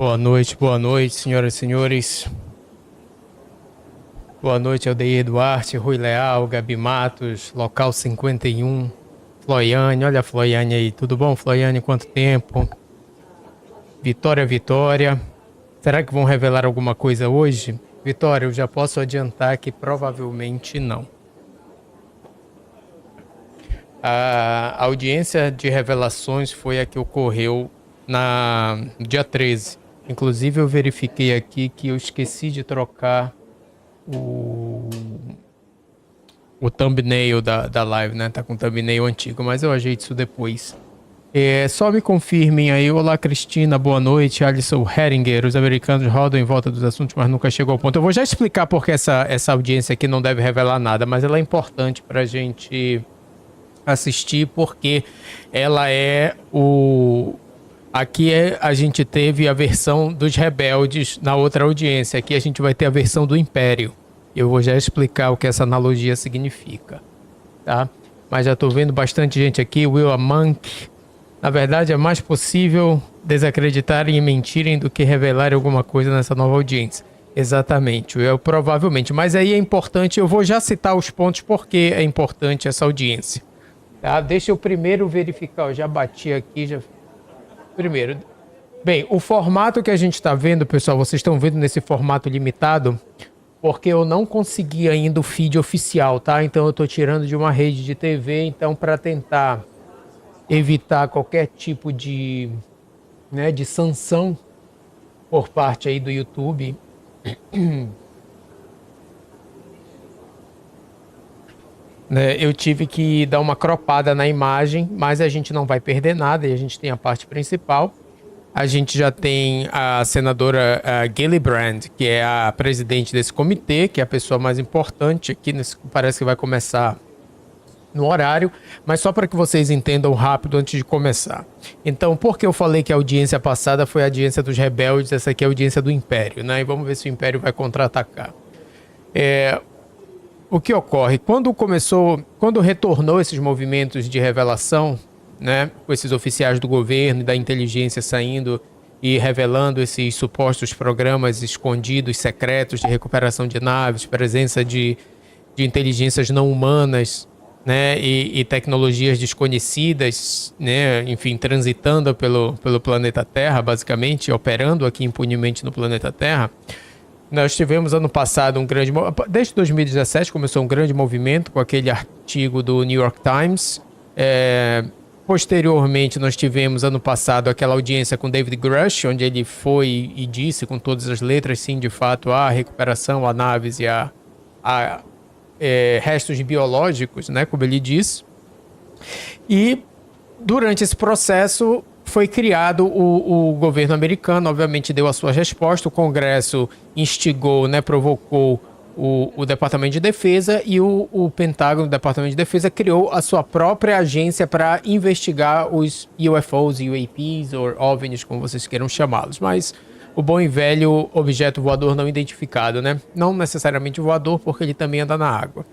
Boa noite, senhoras e senhores. Boa noite, Aldeir Duarte, Rui Leal, Gabi Matos, Local 51, Floiane. Olha a Floiane aí. Tudo bom, Floiane? Quanto tempo? Vitória, Vitória. Será que vão revelar alguma coisa hoje? Vitória, eu já posso adiantar que provavelmente não. A audiência de revelações foi a que ocorreu no dia 13. Inclusive, eu verifiquei aqui que eu esqueci de trocar o thumbnail da live, né? Tá com o thumbnail antigo, mas eu ajeito isso depois. Só me confirmem aí. Olá, Cristina, boa noite. Alisson Heringer, os americanos rodam em volta dos assuntos, mas nunca chegou ao ponto. Eu vou já explicar porque essa audiência aqui não deve revelar nada, mas ela é importante pra gente assistir, porque ela é Aqui a gente teve a versão dos rebeldes na outra audiência. Aqui a gente vai ter a versão do Império. Eu vou já explicar o que essa analogia significa, tá? Mas já tô vendo bastante gente aqui. Will Monk. Na verdade, é mais possível desacreditarem e mentirem do que revelarem alguma coisa nessa nova audiência. Exatamente, Will, provavelmente. Mas aí é importante, eu vou já citar os pontos porque é importante essa audiência. Tá? Deixa eu primeiro verificar. Eu já bati aqui, já... Primeiro, bem, o formato que a gente está vendo, pessoal, vocês estão vendo nesse formato limitado, porque eu não consegui ainda o feed oficial, tá? Então eu estou tirando de uma rede de TV, então para tentar evitar qualquer tipo de sanção por parte aí do YouTube. Eu tive que dar uma cropada na imagem, mas a gente não vai perder nada e a gente tem a parte principal. A gente já tem a senadora Gillibrand, que é a presidente desse comitê, que é a pessoa mais importante aqui, parece que vai começar no horário, mas só para que vocês entendam rápido antes de começar. Então, por que eu falei que a audiência passada foi a audiência dos rebeldes, essa aqui é a audiência do Império, né? E vamos ver se o Império vai contra-atacar. O que ocorre? Quando retornou esses movimentos de revelação, né, com esses oficiais do governo e da inteligência saindo e revelando esses supostos programas escondidos, secretos de recuperação de naves, presença de inteligências não humanas, né, e tecnologias desconhecidas, né, enfim, transitando pelo planeta Terra, basicamente, operando aqui impunemente no planeta Terra. Nós tivemos ano passado desde 2017 começou um grande movimento com aquele artigo do New York Times. Posteriormente nós tivemos ano passado aquela audiência com David Grush, onde ele foi e disse com todas as letras, sim, de fato, há recuperação a naves e a restos biológicos, né, como ele disse. E durante esse processo foi criado o governo americano, obviamente deu a sua resposta, o Congresso instigou, né, provocou o Departamento de Defesa e o Pentágono, o Departamento de Defesa, criou a sua própria agência para investigar os UFOs, UAPs, ou OVNIs, como vocês queiram chamá-los, mas o bom e velho objeto voador não identificado, né? Não necessariamente voador, porque ele também anda na água.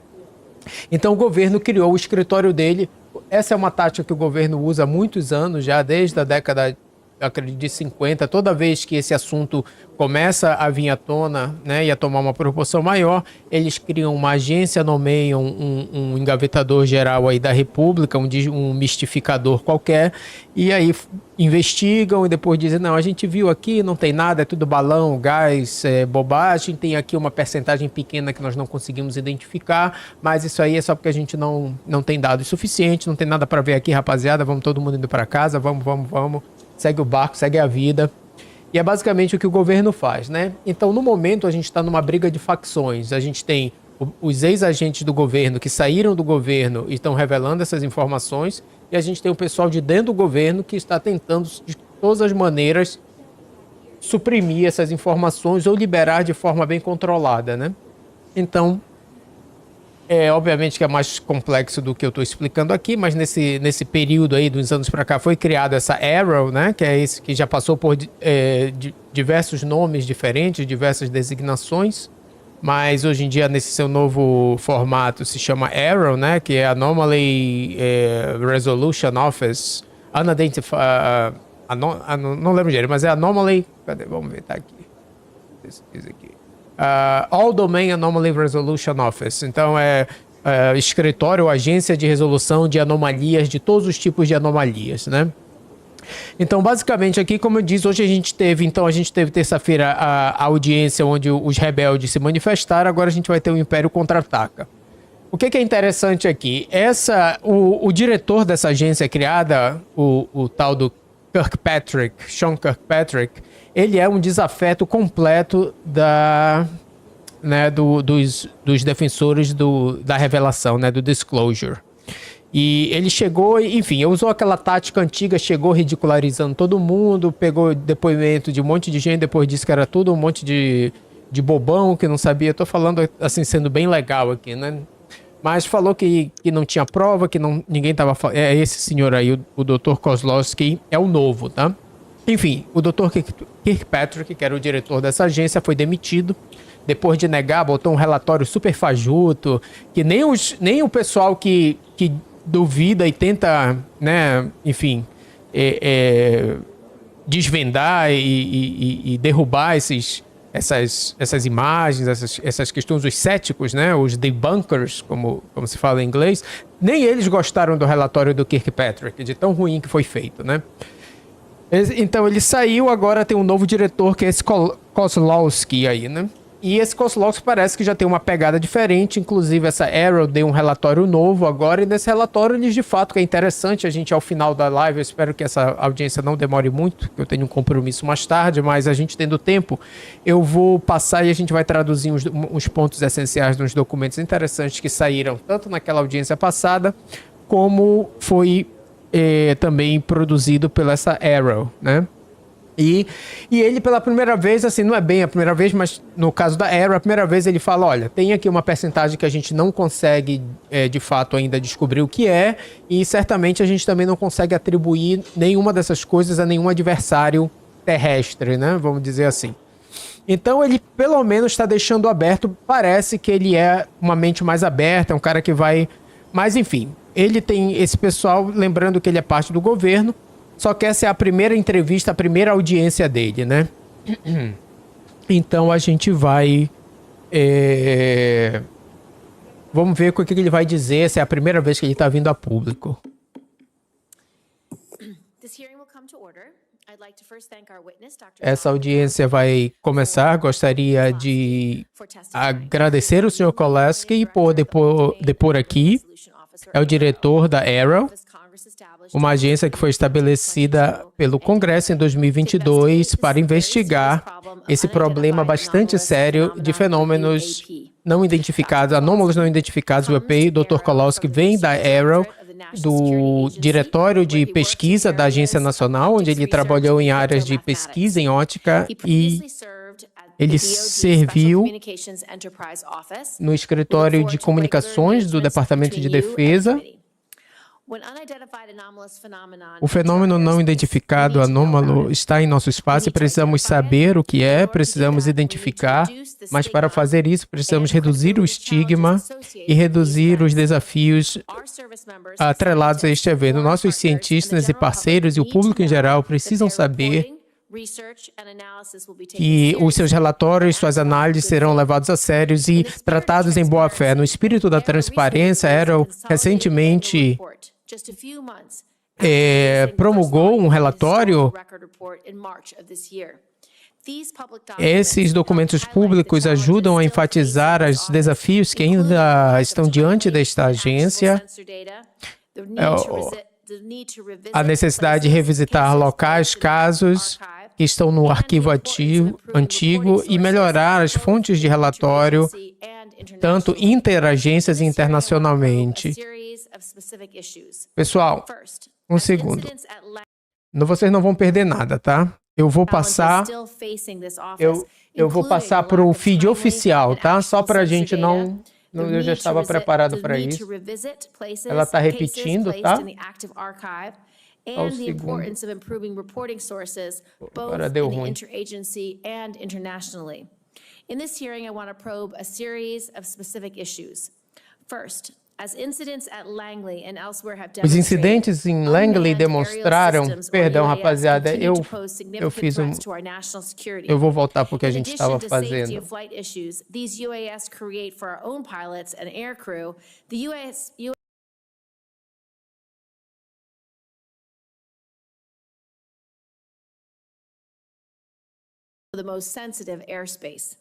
Então o governo criou o escritório dele. Essa é uma tática que o governo usa há muitos anos, já desde a década, acredito, de 50. Toda vez que esse assunto começa a vir à tona, né, e a tomar uma proporção maior, eles criam uma agência, nomeiam um engavetador geral aí da República, um mistificador qualquer, e aí investigam e depois dizem, não, a gente viu aqui, não tem nada, é tudo balão, gás, bobagem, tem aqui uma percentagem pequena que nós não conseguimos identificar, mas isso aí é só porque a gente não tem dados suficientes, não tem nada para ver aqui, rapaziada, vamos todo mundo indo para casa, vamos, segue o barco, segue a vida. E é basicamente o que o governo faz, né? Então, no momento, a gente está numa briga de facções. A gente tem os ex-agentes do governo que saíram do governo e estão revelando essas informações, e a gente tem o pessoal de dentro do governo que está tentando, de todas as maneiras, suprimir essas informações ou liberar de forma bem controlada, né? Então, obviamente que é mais complexo do que eu estou explicando aqui, mas nesse período aí, dos anos para cá, foi criada essa Arrow, né? Que é esse que já passou por diversos nomes diferentes, diversas designações, mas hoje em dia, nesse seu novo formato, se chama Arrow, né? Que é Anomaly Resolution Office, não lembro direito, mas é Anomaly... Cadê? Vamos ver, tá aqui. Pesquisa aqui. All Domain Anomaly Resolution Office. Então, escritório ou agência de resolução de anomalias, de todos os tipos de anomalias, né? Então, basicamente, aqui, como eu disse, hoje a gente teve terça-feira a audiência onde os rebeldes se manifestaram, agora a gente vai ter o Império Contra-Ataca. O que é interessante aqui? O diretor dessa agência criada, o tal do Sean Kirkpatrick, ele é um desafeto completo dos defensores da revelação, né, do disclosure. E ele chegou, enfim, usou aquela tática antiga, chegou ridicularizando todo mundo, pegou depoimento de um monte de gente, depois disse que era tudo um monte de bobão que não sabia. Tô falando assim, sendo bem legal aqui, né? Mas falou que não tinha prova, que ninguém tava falando. É esse senhor aí, o Dr. Kozlowski, é o novo, tá? Enfim, o Dr. Kirkpatrick, que era o diretor dessa agência, foi demitido. Depois de negar, botou um relatório super fajuto, que nem o pessoal que duvida e tenta, né, enfim, desvendar e derrubar essas imagens, essas questões, os céticos, né, os debunkers, como se fala em inglês, nem eles gostaram do relatório do Kirkpatrick, de tão ruim que foi feito, né? Então ele saiu, agora tem um novo diretor, que é esse Kozlowski aí, né? E esse Kozlowski parece que já tem uma pegada diferente, inclusive essa Arrow deu um relatório novo agora, e nesse relatório eles de fato, que é interessante, a gente ao final da live, eu espero que essa audiência não demore muito, que eu tenho um compromisso mais tarde, mas a gente tendo tempo, eu vou passar e a gente vai traduzir uns pontos essenciais dos documentos interessantes que saíram, tanto naquela audiência passada, como foi também produzido pela essa Arrow, né? E ele, pela primeira vez, assim, não é bem a primeira vez, mas no caso da Arrow, a primeira vez ele fala, olha, tem aqui uma percentagem que a gente não consegue, de fato, ainda descobrir o que é, e certamente a gente também não consegue atribuir nenhuma dessas coisas a nenhum adversário terrestre, né? Vamos dizer assim. Então ele, pelo menos, está deixando aberto, parece que ele é uma mente mais aberta, é um cara que vai... Mas, enfim, ele tem esse pessoal, lembrando que ele é parte do governo, só que essa é a primeira entrevista, a primeira audiência dele, né? Então a gente vai... Vamos ver o que ele vai dizer. Essa é a primeira vez que ele está vindo a público. Essa audiência vai começar. Gostaria de agradecer o Sr. Kozlowski por depor aqui. É o diretor da Arrow, uma agência que foi estabelecida pelo Congresso em 2022 para investigar esse problema bastante sério de fenômenos não identificados, anômalos não identificados do EPI. O Dr. Kozlowski vem da Arrow, do Diretório de Pesquisa da Agência Nacional, onde ele trabalhou em áreas de pesquisa em ótica, e ele serviu no Escritório de Comunicações do Departamento de Defesa. O fenômeno não identificado anômalo está em nosso espaço e precisamos saber o que é, precisamos identificar, mas para fazer isso precisamos reduzir o estigma e reduzir os desafios atrelados a este evento. Nossos cientistas e parceiros e o público em geral precisam saber que os seus relatórios, suas análises serão levados a sério e tratados em boa fé. No espírito da transparência, a Arrow recentemente promulgou um relatório. Esses documentos públicos ajudam a enfatizar os desafios que ainda estão diante desta agência, a necessidade de revisitar locais, casos que estão no arquivo antigo e melhorar as fontes de relatório, tanto interagências e internacionalmente. Pessoal, um segundo. Vocês não vão perder nada, tá? Eu vou passar para o feed oficial, tá? Só para a gente não... Eu já estava preparado para isso. Ela está repetindo, tá? Ao segundo. Agora deu ruim. In this hearing, I want to probe a series of specific issues. First, Os incidentes em Langley demonstraram... Perdão, rapaziada, eu fiz um... Eu vou voltar porque a gente estava fazendo. The most sensitive airspace.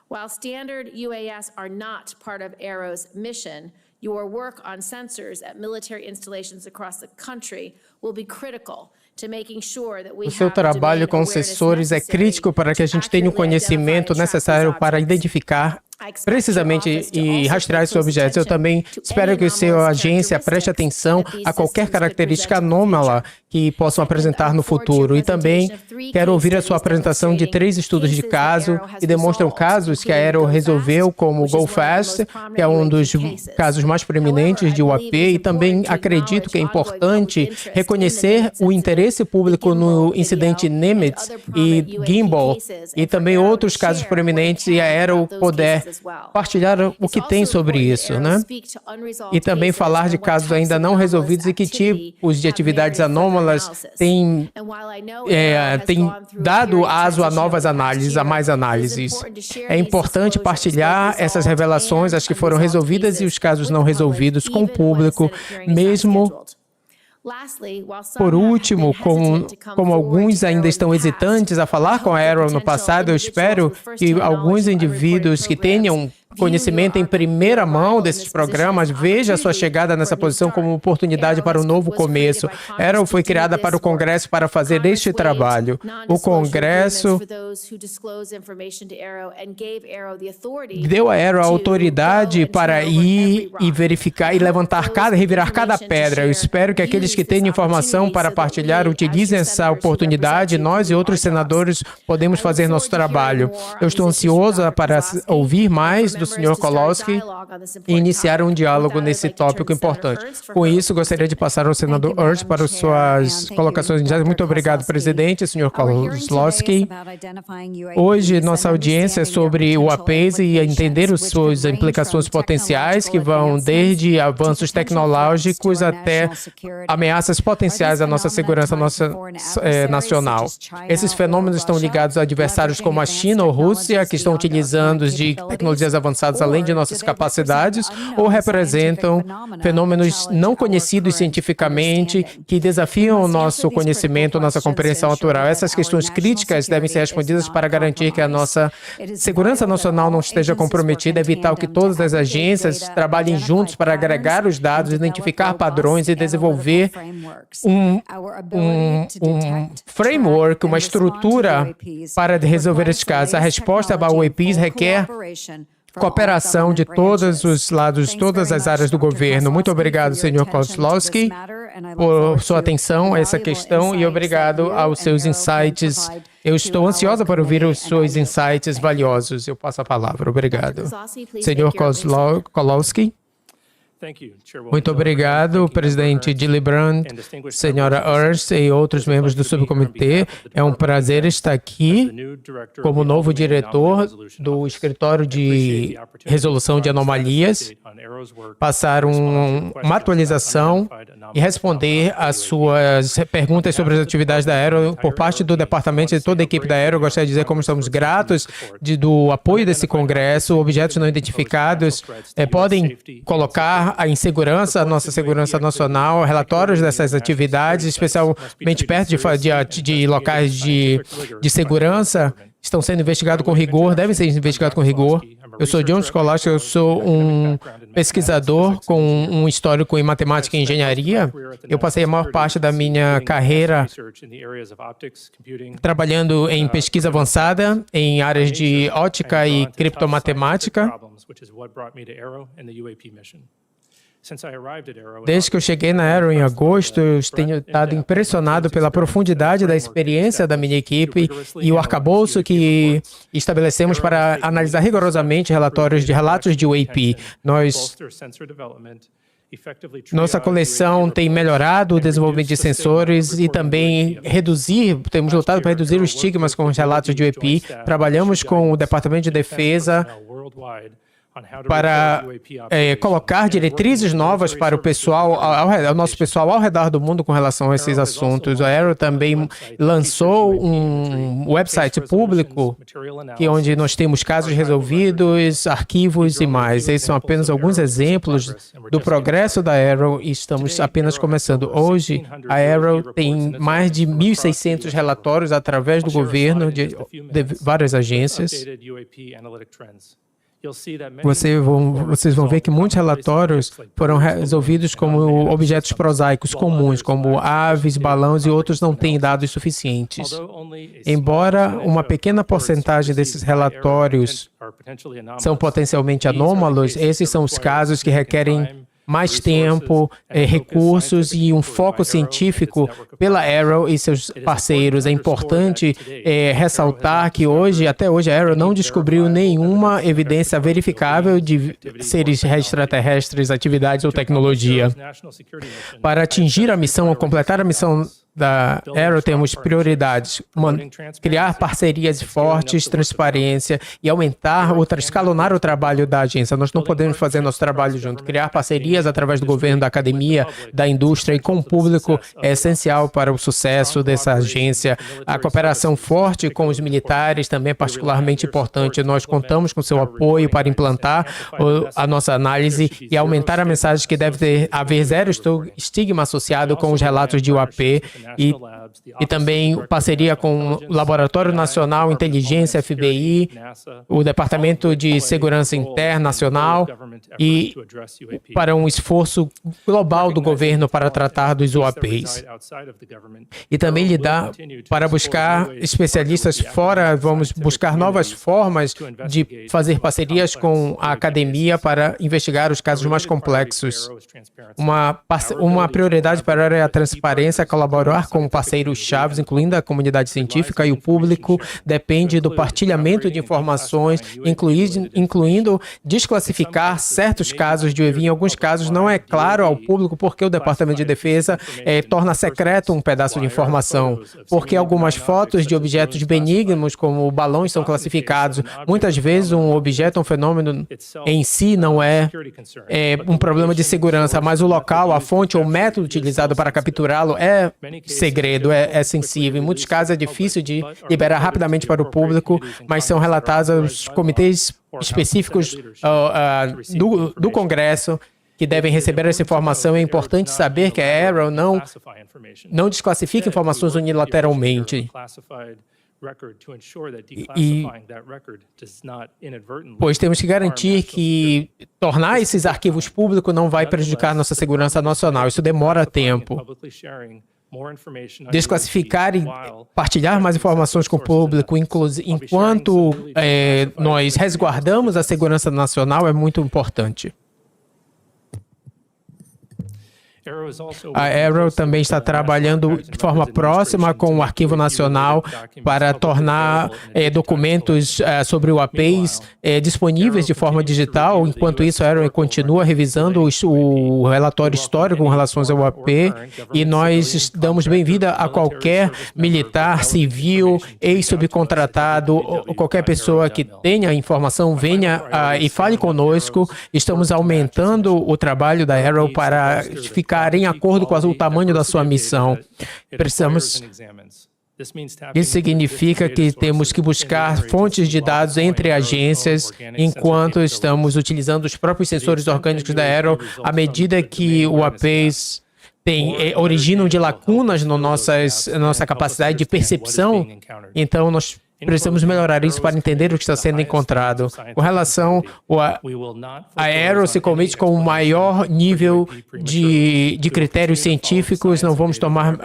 While standard UAS are not part of AARO's mission, your work on sensors at military installations across the country will be critical to making sure that we have o seu trabalho com sensores é crítico para que a gente tenha o conhecimento necessário para identificar precisamente e rastrear esses objetos. Eu também espero que a sua agência preste atenção a qualquer característica anômala que possam apresentar no futuro. E também quero ouvir a sua apresentação de 3 estudos de caso que demonstram casos que a Aero resolveu, como o Go Fast, que é um dos casos mais preeminentes de UAP, e também acredito que é importante reconhecer o interesse público no incidente Nimitz e Gimbal, e também outros casos preeminentes, e a Aero poder partilhar o que tem sobre isso, né? E também falar de casos ainda não resolvidos e que tipos de atividades anômalas têm dado aso a novas análises, a mais análises. É importante partilhar essas revelações, as que foram resolvidas e os casos não resolvidos com o público, mesmo... Por último, como alguns ainda estão hesitantes a falar com a Aero no passado, eu espero que alguns indivíduos que tenham conhecimento em primeira mão desses programas vejam a sua chegada nessa posição como oportunidade para um novo começo. A Aero foi criada para o Congresso para fazer este trabalho. O Congresso deu a Aero a autoridade para ir e verificar e revirar cada pedra. Eu espero que aqueles que têm informação para partilhar utilizem essa oportunidade. Nós e outros senadores podemos fazer nosso trabalho. Eu estou ansiosa para ouvir mais do Sr. Kolowski e iniciar um diálogo nesse tópico importante. Com isso, gostaria de passar ao senador Ernst para as suas colocações iniciais. Muito obrigado, presidente, Sr. Kolowski. Hoje, nossa audiência é sobre o APACE e entender as suas implicações potenciais, que vão desde avanços tecnológicos até ameaças potenciais à nossa segurança nacional. Esses fenômenos estão ligados a adversários como a China ou Rússia, que estão utilizando de tecnologias avançadas além de nossas capacidades, ou representam fenômenos não conhecidos cientificamente que desafiam o nosso conhecimento, nossa compreensão natural. Essas questões críticas devem ser respondidas para garantir que a nossa segurança nacional não esteja comprometida. É vital que todas as agências trabalhem juntos para agregar os dados, identificar padrões e desenvolver um framework, uma estrutura para resolver esses casos. A resposta para o UAPs requer cooperação de todos os lados, todas as áreas do governo. Muito obrigado, Sr. Kozlowski, por sua atenção a essa questão e obrigado aos seus insights. Eu estou ansiosa para ouvir os seus insights valiosos. Eu passo a palavra. Obrigado. Sr. Kolowski. Muito obrigado, presidente Gillibrand, senhora Ernst e outros membros do subcomitê. É um prazer estar aqui como novo diretor do Escritório de Resolução de Anomalias, passar uma atualização e responder às suas perguntas sobre as atividades da Aero por parte do departamento e de toda a equipe da Aero. Eu gostaria de dizer como estamos gratos do apoio desse congresso. Objetos não identificados podem colocar a insegurança, a nossa segurança nacional, relatórios dessas atividades, especialmente perto de locais de segurança, estão sendo investigados com rigor, devem ser investigados com rigor. Eu sou John Skolowski, eu sou um pesquisador com um histórico em matemática e engenharia. Eu passei a maior parte da minha carreira trabalhando em pesquisa avançada em áreas de ótica e criptomatemática. Desde que eu cheguei na Aero em agosto, eu tenho estado impressionado pela profundidade da experiência da minha equipe e o arcabouço que estabelecemos para analisar rigorosamente relatos de UAP. Nossa coleção tem melhorado o desenvolvimento de sensores e também temos lutado para reduzir os estigmas com os relatos de UAP. Trabalhamos com o Departamento de Defesa para colocar diretrizes novas para o pessoal, ao nosso pessoal ao redor do mundo com relação a esses assuntos. A Arrow também lançou um website público onde nós temos casos resolvidos, arquivos e mais. Esses são apenas alguns exemplos do progresso da Arrow e estamos apenas começando. Hoje, a Arrow tem mais de 1.600 relatórios através do governo de várias agências. Vocês vão ver que muitos relatórios foram resolvidos como objetos prosaicos comuns, como aves, balões e outros não têm dados suficientes. Embora uma pequena porcentagem desses relatórios são potencialmente anômalos, esses são os casos que requerem mais tempo, recursos e um foco científico pela Arrow e seus parceiros. É importante ressaltar que até hoje, a Arrow não descobriu nenhuma evidência verificável de seres extraterrestres, atividades ou tecnologia. Para atingir a missão ou completar a missão da Arrow, temos prioridades: criar parcerias fortes, transparência e aumentar ou escalonar o trabalho da agência. Nós não podemos fazer nosso trabalho junto. Criar parcerias através do governo, da academia, da indústria e com o público é essencial para o sucesso dessa agência. A cooperação forte com os militares também é particularmente importante. Nós contamos com seu apoio para implantar a nossa análise e aumentar a mensagem que deve haver zero estigma associado com os relatos de UAP. E também parceria com o Laboratório Nacional Inteligência, FBI, o Departamento de Segurança Internacional e para um esforço global do governo para tratar dos UAPs. E também lidar para buscar especialistas fora, vamos buscar novas formas de fazer parcerias com a academia para investigar os casos mais complexos. Uma prioridade para a transparência, colaborar com parceiros-chave, incluindo a comunidade científica e o público, depende do partilhamento de informações, incluindo desclassificar certos casos de UAV. Em alguns casos, não é claro ao público porque o Departamento de Defesa torna secreto um pedaço de informação, porque algumas fotos de objetos benignos, como balões, são classificados. Muitas vezes, um objeto, um fenômeno em si não é um problema de segurança, mas o local, a fonte ou o método utilizado para capturá-lo é segredo, é sensível. Em muitos casos é difícil de liberar rapidamente para o público, mas são relatados aos comitês específicos do Congresso que devem receber essa informação. É importante saber que a Arrow não desclassifica informações unilateralmente. Pois temos que garantir que tornar esses arquivos públicos não vai prejudicar nossa segurança nacional. Isso demora tempo. Desclassificar e partilhar mais informações com o público, enquanto nós resguardamos a segurança nacional, é muito importante. A Arrow também está trabalhando de forma próxima com o Arquivo Nacional para tornar documentos sobre UAPs disponíveis de forma digital. Enquanto isso, a Arrow continua revisando o relatório histórico com relação ao UAP e nós damos bem-vinda a qualquer militar, civil, ex-subcontratado, ou qualquer pessoa que tenha informação, venha e fale conosco. Estamos aumentando o trabalho da Arrow para ficar em acordo com o tamanho da sua missão. Isso significa que temos que buscar fontes de dados entre agências, enquanto estamos utilizando os próprios sensores orgânicos da Arrow, à medida que o UAPs originam de lacunas na nossa capacidade de percepção. Então, nós precisamos melhorar isso para entender o que está sendo encontrado. Com relação a Arrow se comete com o maior nível de critérios científicos, não vamos tomar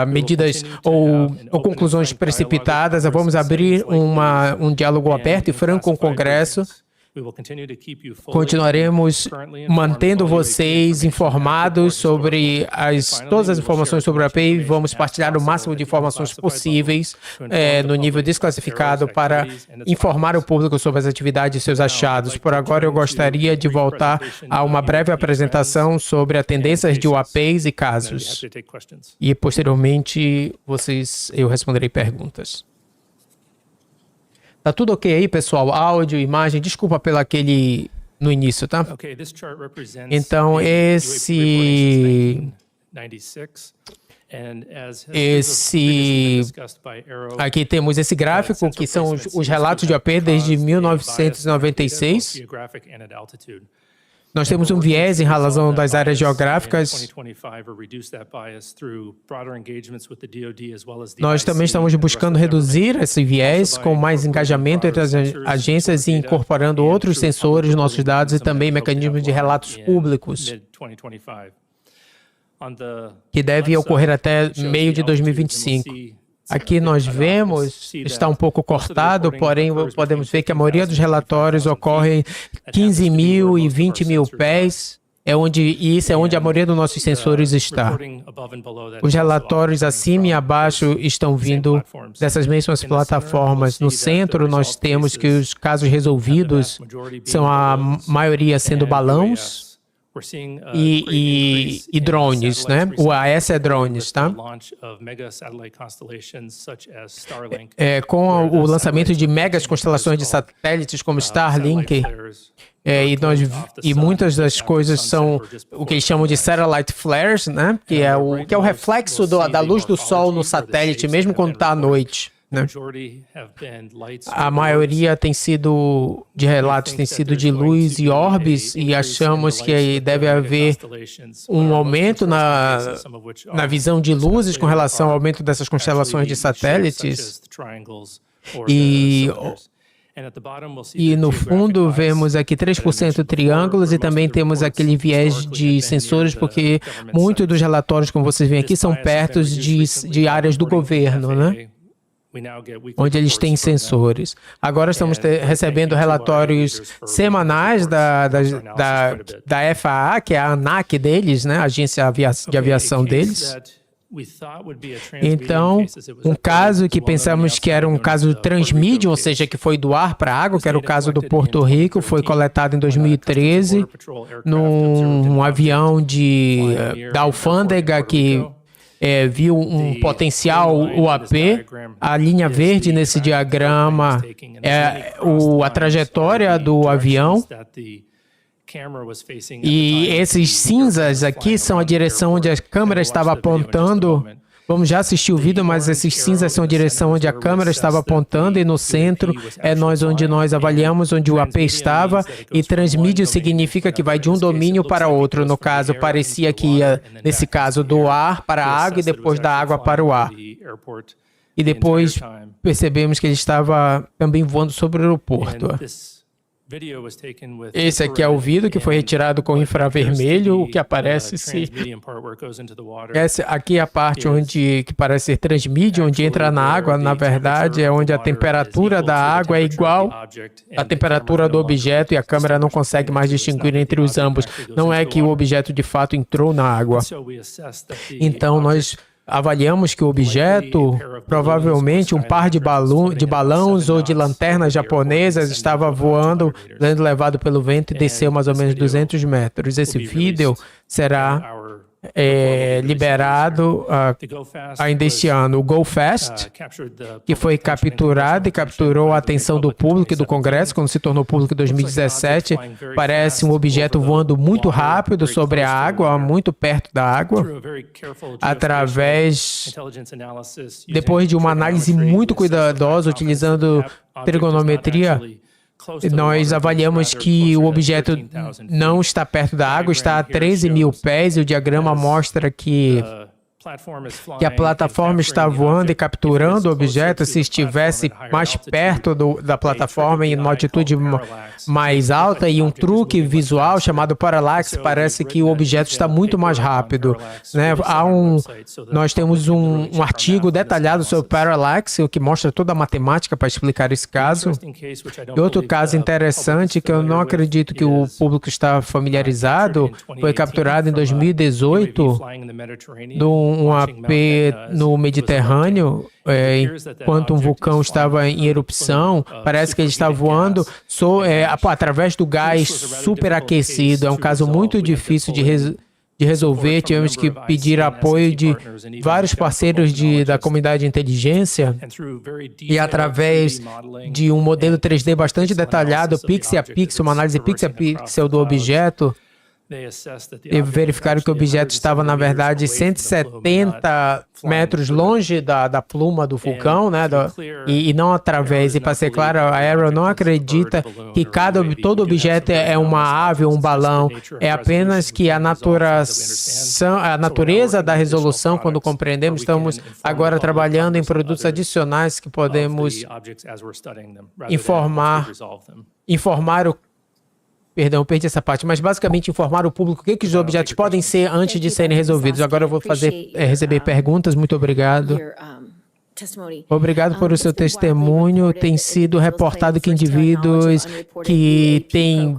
medidas ou conclusões precipitadas, vamos abrir um diálogo aberto e franco com o Congresso. Continuaremos mantendo vocês informados sobre todas as informações sobre a API e vamos partilhar o máximo de informações possíveis no nível desclassificado para informar o público sobre as atividades e seus achados. Por agora, eu gostaria de voltar a uma breve apresentação sobre as tendências de UAPs e casos. E, posteriormente, eu responderei perguntas. Tá tudo ok aí, pessoal? Áudio, imagem, desculpa pelo aquele no início, tá? Então, aqui temos esse gráfico, que são os relatos de OP desde 1996. Nós temos um viés em razão das áreas geográficas. Nós também estamos buscando reduzir esse viés com mais engajamento entre as agências e incorporando outros sensores nos nossos dados e também mecanismos de relatos públicos, que deve ocorrer até meio de 2025. Aqui nós vemos, está um pouco cortado, porém podemos ver que a maioria dos relatórios ocorre 15 mil e 20 mil pés, e isso é onde a maioria dos nossos sensores está. Os relatórios acima e abaixo estão vindo dessas mesmas plataformas. No centro, nós temos que os casos resolvidos são a maioria sendo balões, e drones, né? O AS é drones, tá? Com o lançamento de megas constelações de satélites como Starlink, e muitas das coisas são o que eles chamam de satellite flares, né? Que é o reflexo da luz do sol no satélite, mesmo quando está à noite. Né? A maioria de relatos tem sido de luz e orbes, e achamos que deve haver um aumento na visão de luzes com relação ao aumento dessas constelações de satélites. E no fundo vemos aqui 3% triângulos e também temos aquele viés de sensores, porque muitos dos relatórios, como vocês veem aqui, são perto de áreas do governo, né? Onde eles têm sensores. Agora estamos recebendo relatórios semanais da FAA, que é a ANAC deles, né? A agência de aviação deles. Então, um caso que pensamos que era um caso transmídia, ou seja, que foi do ar para a água, que era o caso do Porto Rico, foi coletado em 2013 num avião da alfândega que viu um potencial UAP. A linha verde nesse diagrama é a trajetória do avião. E esses cinzas aqui são a direção onde a câmera estava apontando. Vamos já assistir o vídeo, mas esses cinzas são a direção onde a câmera estava apontando, e no centro é onde nós avaliamos onde o AP estava, e transmídia significa que vai de um domínio para outro. No caso, parecia que ia, nesse caso, do ar para a água e depois da água para o ar. E depois percebemos que ele estava também voando sobre o aeroporto. Esse aqui é o vídeo que foi retirado com infravermelho, o que aparece Essa aqui é a parte que parece ser transmídia, onde entra na água. Na verdade, é onde a temperatura da água é igual à temperatura do objeto e a câmera não consegue mais distinguir entre os ambos. Não é que o objeto de fato entrou na água. Então, nós avaliamos que o objeto, provavelmente um par de balões ou de lanternas japonesas, estava voando, sendo levado pelo vento e desceu mais ou menos 200 metros. Esse vídeo será liberado ainda este ano. O Go Fast, que foi capturado e capturou a atenção do público e do Congresso quando se tornou público em 2017, parece um objeto voando muito rápido sobre a água, muito perto da água, depois de uma análise muito cuidadosa, utilizando trigonometria. Nós avaliamos que o objeto não está perto da água, está a 13 mil pés, e o diagrama mostra que a plataforma está voando e capturando o objeto. Se estivesse mais perto da plataforma em uma altitude mais alta, e um truque visual chamado parallax, parece que o objeto está muito mais rápido, né? Nós temos um artigo detalhado sobre parallax, o que mostra toda a matemática para explicar esse caso. E outro caso interessante, que eu não acredito que o público está familiarizado, foi capturado em 2018 um AP no Mediterrâneo, enquanto um vulcão estava em erupção. Parece que ele está voando através do gás superaquecido. É um caso muito difícil de de resolver. Tivemos que pedir apoio de vários parceiros da comunidade de inteligência e através de um modelo 3D bastante detalhado, pixel a pixel, uma análise pixel a pixel do objeto, e verificaram que o objeto estava, na verdade, 170 metros longe da pluma do vulcão, né? E não através. E para ser claro, a Arrow não acredita que todo objeto é uma ave ou um balão. É apenas que a natureza da resolução, quando compreendemos, estamos agora trabalhando em produtos adicionais que podemos informar o Perdão, perdi essa parte, mas basicamente informar o público o que os objetos podem ser antes de serem resolvidos. Agora eu vou receber perguntas. Muito obrigado. Obrigado por o seu testemunho. Tem sido reportado que indivíduos que têm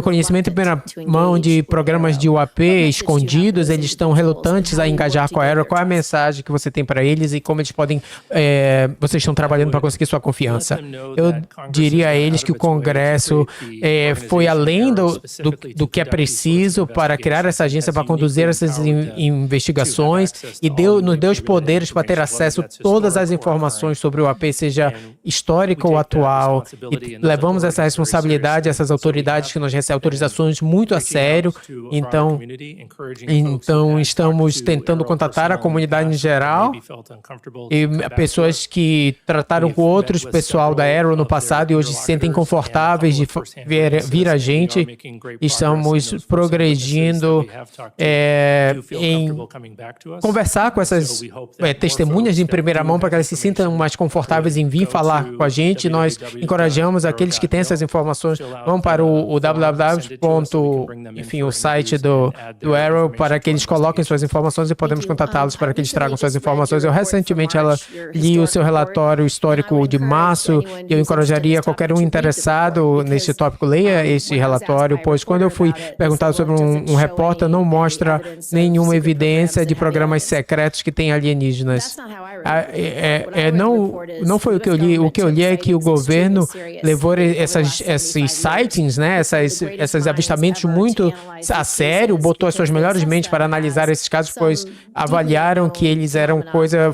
conhecimento em primeira mão de programas de UAP escondidos, eles estão relutantes a engajar com a Arrow. Qual é a mensagem que você tem para eles e como eles podem... vocês estão trabalhando para conseguir sua confiança? Eu diria a eles que o Congresso foi além do que é preciso para criar essa agência, para conduzir essas investigações e nos deu os poderes para ter acesso a todas as informações sobre o AP, seja histórica ou atual, e levamos essa responsabilidade, essas autoridades que nos recebem autorizações muito a sério. Então estamos tentando contatar a comunidade em geral e pessoas que trataram com outros pessoal da Arrow no passado e hoje se sentem confortáveis de vir a gente. Estamos progredindo em conversar com essas testemunhas em primeira mão para que elas se sintam mais confortáveis em vir falar com a gente. Nós encorajamos aqueles que têm essas informações, vão para o o site do Arrow para que eles coloquem suas informações e podemos contatá-los para que eles tragam suas informações. Eu recentemente li o seu relatório histórico de março e eu encorajaria qualquer um interessado nesse tópico, leia esse relatório, pois quando eu fui perguntado sobre um repórter, não mostra nenhuma evidência de programas secretos que têm alienígenas. Não foi o que eu li. O que eu li é que o governo levou esses sightings, né, esses avistamentos muito a sério, botou as suas melhores mentes para analisar esses casos, pois avaliaram que eles eram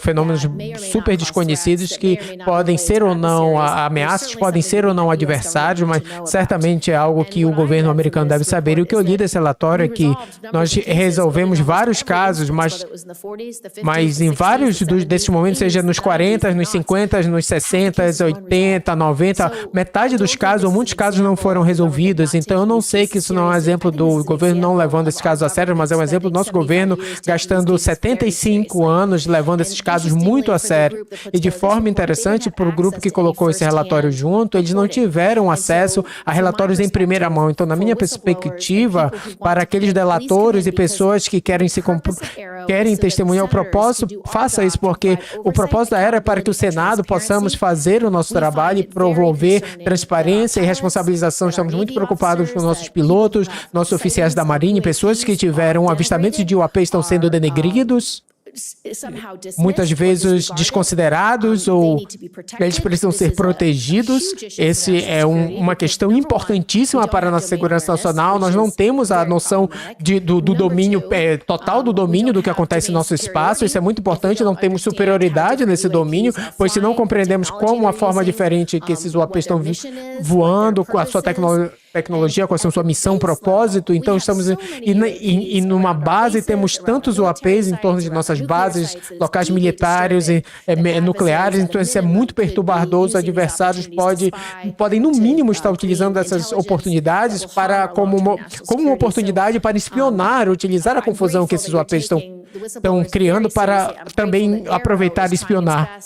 fenômenos super desconhecidos que podem ser ou não ameaças, podem ser ou não adversários, mas certamente é algo que o governo americano deve saber. E o que eu li desse relatório é que nós resolvemos vários casos, mas em vários desses momentos, seja nos 40, nos 50, nos 60, 80, 90, metade dos casos, ou muitos casos não foram resolvidos. Então, eu não sei que isso não é um exemplo do governo não levando esses casos a sério, mas é um exemplo do nosso governo gastando 75 anos levando esses casos muito a sério. E de forma interessante, para o grupo que colocou esse relatório junto, eles não tiveram acesso a relatórios em primeira mão. Então, na minha perspectiva, para aqueles delatores e pessoas que querem testemunhar o propósito, faça isso, porque o propósito da Arrow é para que o Senado possamos fazer o nosso trabalho e promover transparência e responsabilização. Estamos muito preocupados com nossos pilotos, nossos oficiais da Marinha, pessoas que tiveram avistamentos de UAP estão sendo denegridos, muitas vezes desconsiderados, ou eles precisam ser protegidos. Esse é uma questão importantíssima para a nossa segurança nacional. Nós não temos a noção do domínio total do domínio do que acontece no nosso espaço. Isso é muito importante. Não temos superioridade nesse domínio, pois se não compreendemos como uma forma diferente que esses UAPs estão voando com a sua tecnologia, com a sua missão, propósito. Então, estamos numa base, temos tantos UAPs em torno de nossas bases, locais militares e nucleares. Então, isso é muito perturbador. Os adversários podem, no mínimo, estar utilizando essas oportunidades como uma oportunidade para espionar, utilizar a confusão que esses UAPs estão criando para também aproveitar e espionar.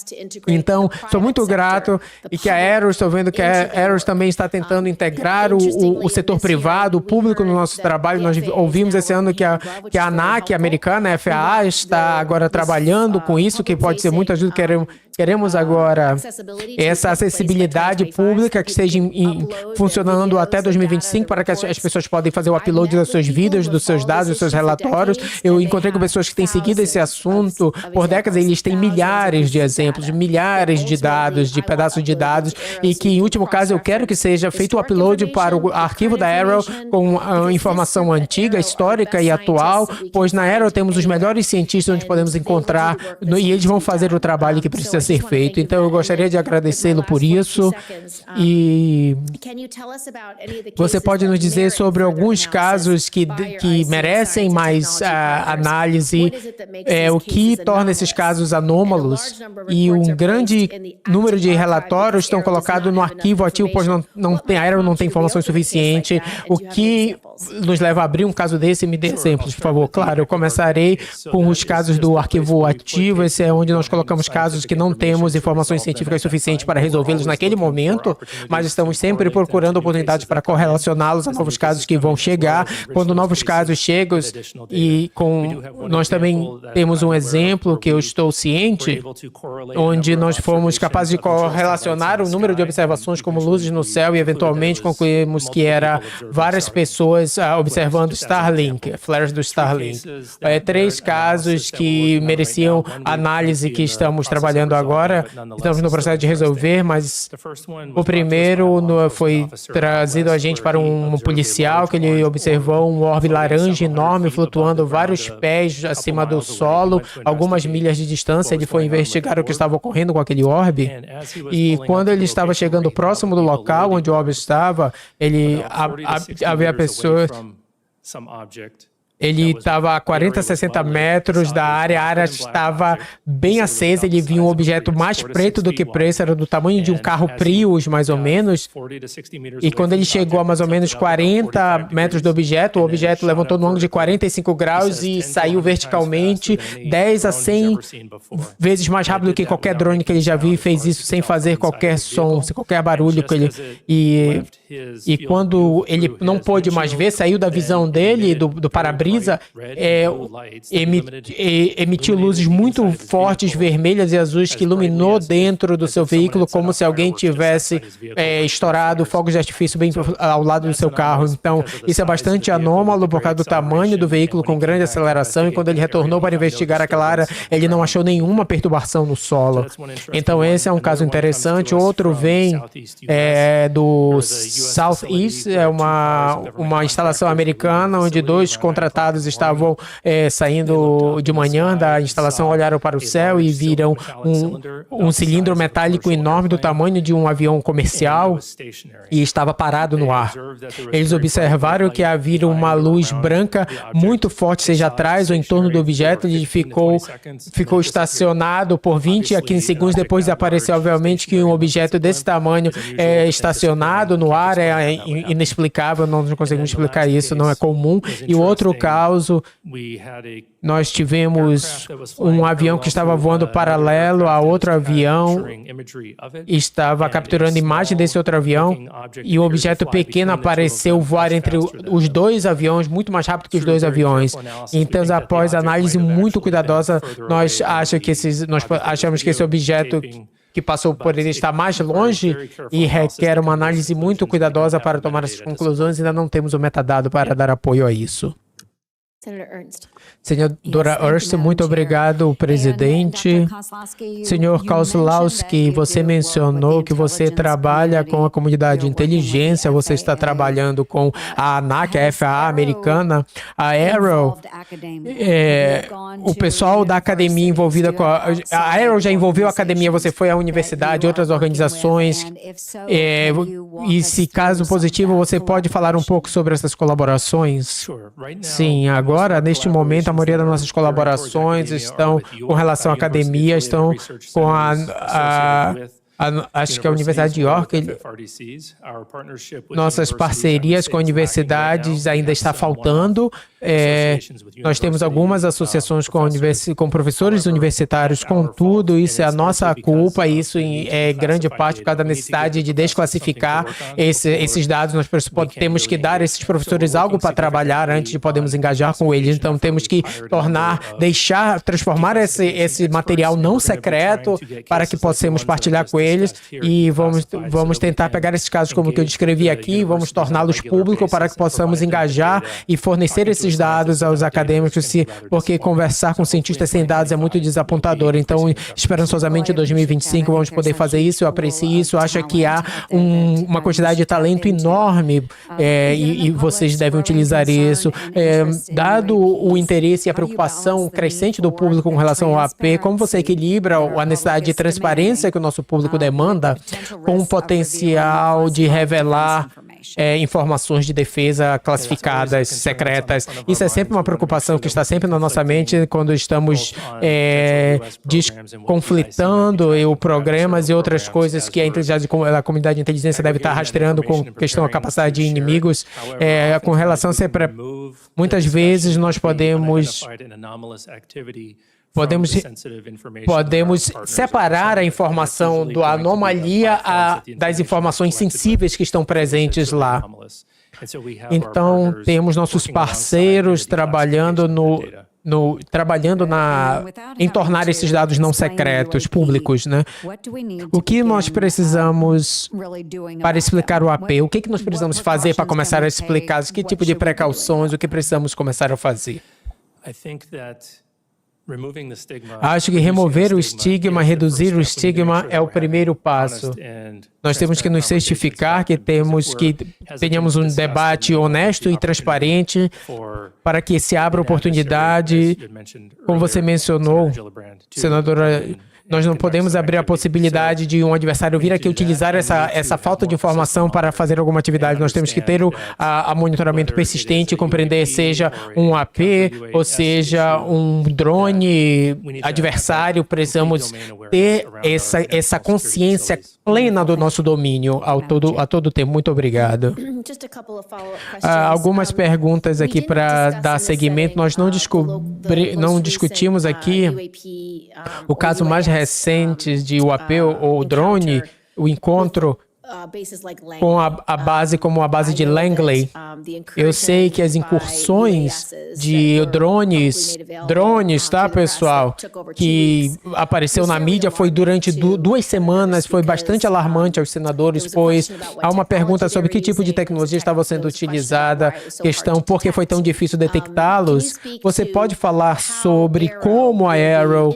Então, sou muito grato e que a Arrow, estou vendo que a Arrow também está tentando integrar o setor privado, o público no nosso trabalho. Nós ouvimos esse ano que a ANAC americana, a FAA, está agora trabalhando com isso, que pode ser muito ajuda. Queremos agora essa acessibilidade pública que esteja funcionando até 2025 para que as pessoas podem fazer o upload das suas vidas, dos seus dados, dos seus relatórios. Eu encontrei com pessoas que têm seguido esse assunto por décadas, eles têm milhares de exemplos, milhares de dados, de pedaços de dados, e que, em último caso, eu quero que seja feito o upload para o arquivo da Arrow com a informação antiga, histórica e atual, pois na Arrow temos os melhores cientistas onde podemos encontrar, e eles vão fazer o trabalho que precisa ser feito. Então, eu gostaria de agradecê-lo por isso. E você pode nos dizer sobre alguns casos que merecem mais análise, o que torna esses casos anômalos, e um grande número de relatórios estão colocados no arquivo ativo, pois a Arrow não tem informações suficientes. O que nos leva a abrir um caso desse? Me dê exemplos, por favor. Claro, eu começarei com os casos do arquivo ativo. Esse é onde nós colocamos casos que não temos informações científicas suficientes para resolvê-los naquele momento, mas estamos sempre procurando oportunidades para correlacioná-los a novos casos que vão chegar. Quando novos casos chegam, nós também temos um exemplo que eu estou ciente, onde nós fomos capazes de correlacionar o número de observações como luzes no céu e eventualmente concluímos que era várias pessoas observando Starlink, flares do Starlink. 3 casos que mereciam análise que estamos trabalhando agora, estamos no processo de resolver, mas o primeiro foi trazido a gente para um policial que ele observou um orbe laranja enorme flutuando vários pés acima do solo, algumas milhas de distância. Ele foi investigar o que estava ocorrendo com aquele orbe, e quando ele estava chegando próximo do local onde o orbe estava, ele havia a pessoa. Ele estava a 40, 60 metros da área, a área estava bem acesa, ele viu um objeto mais preto do que preto, era do tamanho de um carro Prius, mais ou menos, e quando ele chegou a mais ou menos 40 metros do objeto, o objeto levantou no ângulo de 45 graus e saiu verticalmente 10 a 100 vezes mais rápido do que qualquer drone que ele já viu, e fez isso sem fazer qualquer som, sem qualquer barulho. E quando ele não pôde mais ver, saiu da visão dele, do para-brisa, emitiu luzes muito fortes, vermelhas e azuis, que iluminou dentro do seu veículo como se alguém tivesse estourado fogos de artifício bem ao lado do seu carro. Então, isso é bastante anômalo por causa do tamanho do veículo com grande aceleração, e quando ele retornou para investigar aquela área, ele não achou nenhuma perturbação no solo. Então, esse é um caso interessante. Outro vem do Southeast, é uma instalação americana onde 2 contratados estavam saindo de manhã da instalação, olharam para o céu e viram um cilindro metálico enorme do tamanho de um avião comercial e estava parado no ar. Eles observaram que havia uma luz branca muito forte, seja atrás ou em torno do objeto. Ele ficou estacionado por 20 a 15 segundos, depois apareceu, obviamente, que um objeto desse tamanho estacionado no ar é inexplicável, não conseguimos explicar isso, não é comum. E o outro caso, nós tivemos um avião que estava voando paralelo a outro avião, estava capturando imagem desse outro avião, e um objeto pequeno apareceu voar entre os 2 aviões, muito mais rápido que os 2 aviões. Então, após análise muito cuidadosa, nós achamos que esse objeto que passou por ele está mais longe e requer uma análise muito cuidadosa para tomar essas conclusões. Ainda não temos o metadado para dar apoio a isso. Senadora Ernst, muito obrigado, presidente. Senhor Kozlowski, você mencionou que você trabalha com a comunidade de inteligência, você está trabalhando com a ANAC, a FAA americana, a Arrow, o pessoal da academia envolvida com a Arrow já envolveu a academia, você foi à universidade, outras organizações, e se caso positivo, você pode falar um pouco sobre essas colaborações? Sim, agora, neste momento, a maioria das nossas colaborações estão com relação à academia, estão com acho que a Universidade de York, nossas parcerias com universidades ainda está faltando. Nós temos algumas associações com professores universitários, contudo, isso é a nossa culpa, isso é grande parte por causa da necessidade de desclassificar esses dados. Nós temos que dar a esses professores algo para trabalhar antes de podermos engajar com eles. Então, temos que transformar esse material não secreto para que possamos partilhar com eles, e vamos tentar pegar esses casos como que eu descrevi aqui, vamos torná-los públicos para que possamos engajar e fornecer esses esses dados aos acadêmicos, porque conversar com cientistas sem dados é muito desapontador. Então, esperançosamente, em 2025, vamos poder fazer isso. Eu aprecio isso. Acho que há uma quantidade de talento enorme e vocês devem utilizar isso. Dado o interesse e a preocupação crescente do público com relação ao AP, como você equilibra a necessidade de transparência que o nosso público demanda com o potencial de revelar informações de defesa classificadas, secretas? Isso é sempre uma preocupação que está sempre na nossa mente quando estamos conflitando programas e outras coisas que a comunidade de inteligência deve estar rastreando com questão da capacidade de inimigos. Com relação sempre, muitas vezes nós podemos separar a informação da anomalia das informações sensíveis que estão presentes lá. Então, temos nossos parceiros trabalhando em tornar esses dados não secretos, públicos, né? O que nós precisamos para explicar o AP? O que nós precisamos fazer para começar a explicar? Que tipo de precauções? O que precisamos começar a fazer? Acho que remover o estigma, reduzir o estigma é o primeiro passo. Nós temos que nos certificar que tenhamos um debate honesto e transparente para que se abra oportunidade, como você mencionou, senadora. Nós não podemos abrir a possibilidade de um adversário vir aqui utilizar essa falta de informação para fazer alguma atividade. Nós temos que ter o monitoramento persistente e compreender, seja um AP ou seja um drone adversário. Precisamos ter essa consciência plena do nosso domínio a todo tempo. Muito obrigado. Algumas perguntas aqui para dar seguimento. Nós não discutimos aqui o caso mais recente de UAP ou drone, o encontro com a base como a base de Langley. Eu sei que as incursões de drones, tá, pessoal, que apareceu na mídia foi durante 2 semanas, foi bastante alarmante aos senadores, pois há uma pergunta sobre que tipo de tecnologia estava sendo utilizada, por que foi tão difícil detectá-los. Você pode falar sobre como a Arrow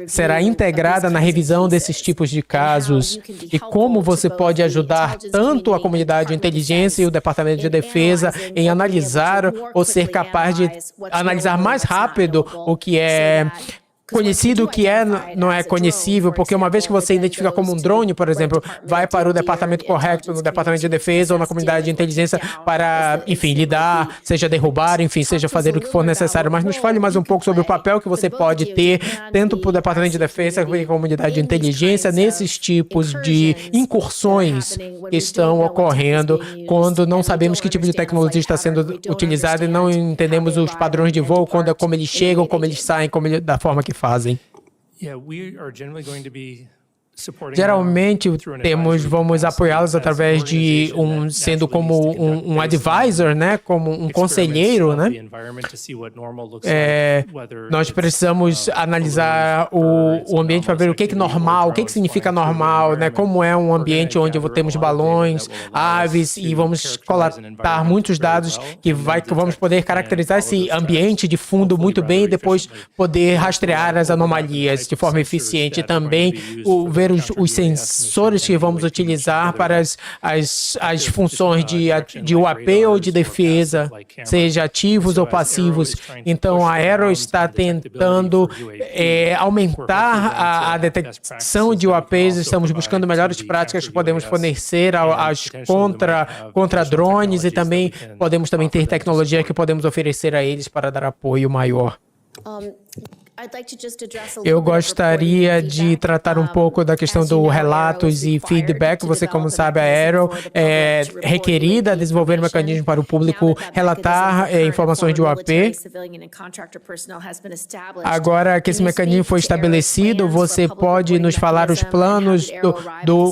será integrada na revisão desses tipos de casos e como você pode ajudar tanto a comunidade de inteligência e o Departamento de Defesa em analisar ou ser capaz de analisar mais rápido o que é conhecido, o que não é conhecível, porque uma vez que você identifica como um drone, por exemplo, vai para o departamento correto, no Departamento de Defesa ou na comunidade de inteligência para, enfim, lidar, seja derrubar, enfim, seja fazer o que for necessário. Mas nos fale mais um pouco sobre o papel que você pode ter, tanto para o Departamento de Defesa como para a comunidade de inteligência, nesses tipos de incursões que estão ocorrendo quando não sabemos que tipo de tecnologia está sendo utilizada e não entendemos os padrões de voo, como eles chegam, como eles saem, da forma que fazem. Geralmente vamos apoiá-los através de sendo como um advisor, né, como um conselheiro, né. Nós precisamos analisar o ambiente para ver o que é normal, o que significa normal, né, como é um ambiente onde temos balões, aves, e vamos coletar muitos dados que vamos poder caracterizar esse ambiente de fundo muito bem e depois poder rastrear as anomalias de forma eficiente e também ver os sensores que vamos utilizar para as funções de UAP ou de defesa, seja ativos ou passivos. Então, a Arrow está tentando aumentar a detecção de UAPs, estamos buscando melhores práticas que podemos fornecer contra drones e também podemos ter tecnologia que podemos oferecer a eles para dar apoio maior. Eu gostaria de tratar um pouco da questão do relatos e feedback. Você, como sabe, a Arrow é requerida a desenvolver um mecanismo para o público relatar informações de UAP. Agora que esse mecanismo foi estabelecido, você pode nos falar os planos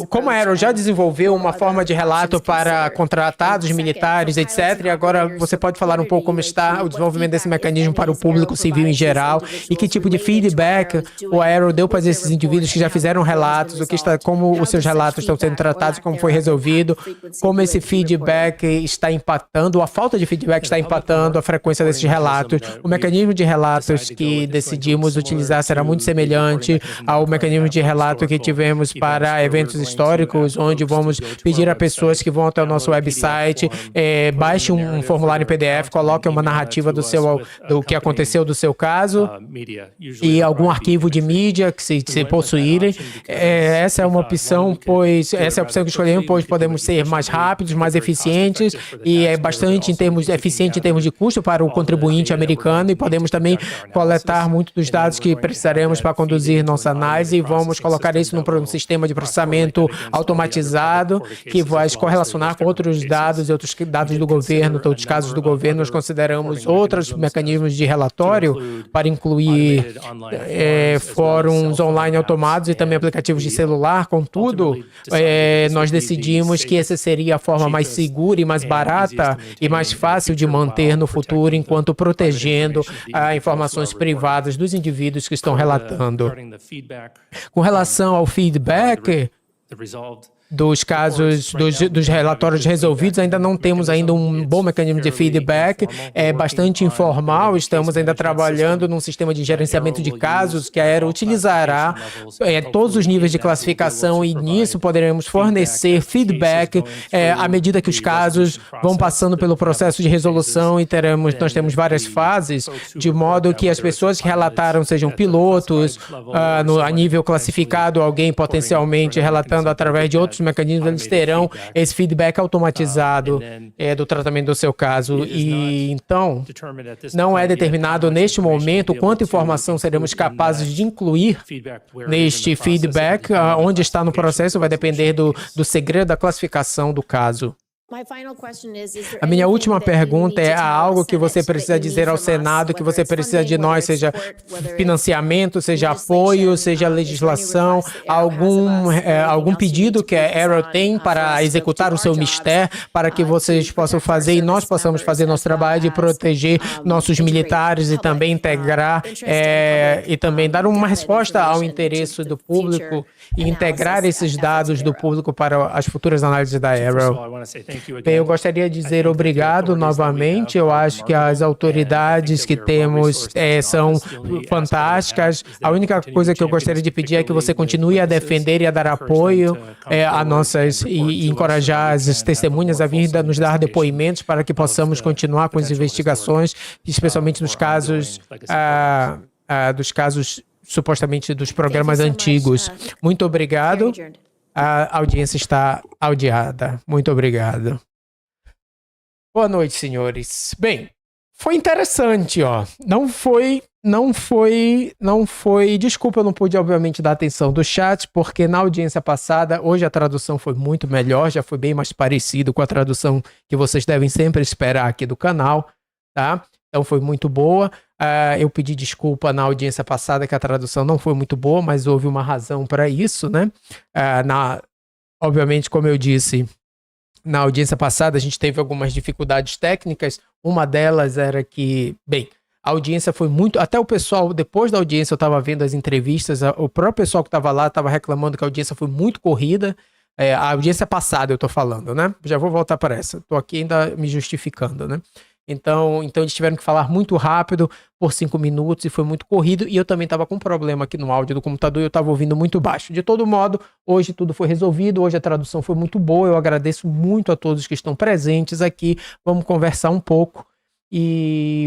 como a Arrow já desenvolveu uma forma de relato para contratados militares, etc. E agora você pode falar um pouco como está o desenvolvimento desse mecanismo para o público civil em geral e que tipo de feedback o Arrow deu para esses indivíduos que já fizeram relatos, como os seus relatos estão sendo tratados, como foi resolvido, como esse feedback está impactando, a falta de feedback está impactando a frequência desses relatos. O mecanismo de relatos que decidimos utilizar será muito semelhante ao mecanismo de relato que tivemos para eventos históricos, onde vamos pedir a pessoas que vão até o nosso website, baixe um formulário em PDF, coloque uma narrativa do que aconteceu do seu caso e algum arquivo de mídia que se possuírem. Essa é uma opção, pois essa é a opção que escolhemos, pois podemos ser mais rápidos, mais eficientes e é bastante eficiente em termos de custo para o contribuinte americano, e podemos também coletar muitos dos dados que precisaremos para conduzir nossa análise, e vamos colocar isso num sistema de processamento automatizado que vai se correlacionar com outros dados e outros dados do governo, outros casos do governo. Nós consideramos outros mecanismos de relatório para incluir fóruns online automados e também aplicativos de celular. Contudo, nós decidimos que essa seria a forma mais segura e mais barata e mais fácil de manter no futuro, enquanto protegendo informações privadas dos indivíduos que estão relatando. Com relação ao feedback dos casos, dos relatórios resolvidos, ainda não temos ainda um bom mecanismo de feedback, é bastante informal, estamos ainda trabalhando num sistema de gerenciamento de casos que a Aero utilizará todos os níveis de classificação, e nisso poderemos fornecer feedback à medida que os casos vão passando pelo processo de resolução, e nós temos várias fases, de modo que as pessoas que relataram sejam pilotos, a nível classificado, alguém potencialmente relatando através de outros mecanismos, eles terão esse feedback automatizado do tratamento do seu caso. E então, não é determinado neste momento quanta informação seremos capazes de incluir neste feedback. Onde está no processo vai depender do segredo da classificação do caso. A minha última pergunta é: há algo que você precisa dizer ao Senado, que você precisa de nós, seja financiamento, seja apoio, seja legislação, algum pedido que a Aero tem para executar o seu mistério, para que vocês possam fazer e nós possamos fazer nosso trabalho de proteger nossos militares e também integrar e também dar uma resposta ao interesse do público e integrar esses dados do público para as futuras análises da Aero. Bem, eu gostaria de dizer obrigado novamente. Eu acho que as autoridades que temos são fantásticas. A única coisa que eu gostaria de pedir é que você continue a defender e a dar apoio a nossas e encorajar as testemunhas a vir nos dar depoimentos para que possamos continuar com as investigações, especialmente nos casos supostamente dos programas antigos. Muito obrigado. A audiência está audiada. Muito obrigado. Boa noite, senhores. Bem, foi interessante, ó. Não foi. Desculpa, eu não pude, obviamente, dar atenção do chat, porque na audiência passada, hoje a tradução foi muito melhor, já foi bem mais parecido com a tradução que vocês devem sempre esperar aqui do canal, tá? Então foi muito boa. Eu pedi desculpa na audiência passada que a tradução não foi muito boa, mas houve uma razão para isso, né? Obviamente, como eu disse, na audiência passada a gente teve algumas dificuldades técnicas. Uma delas era que, bem, a audiência foi muito... Até o pessoal, depois da audiência, eu estava vendo as entrevistas, o próprio pessoal que estava lá estava reclamando que a audiência foi muito corrida. A audiência passada eu estou falando, né? Já vou voltar para essa. Estou aqui ainda me justificando, né? Então eles tiveram que falar muito rápido por 5 minutos e foi muito corrido, e eu também estava com um problema aqui no áudio do computador e eu estava ouvindo muito baixo. De todo modo, hoje tudo foi resolvido, hoje a tradução foi muito boa, eu agradeço muito a todos que estão presentes aqui. Vamos conversar um pouco e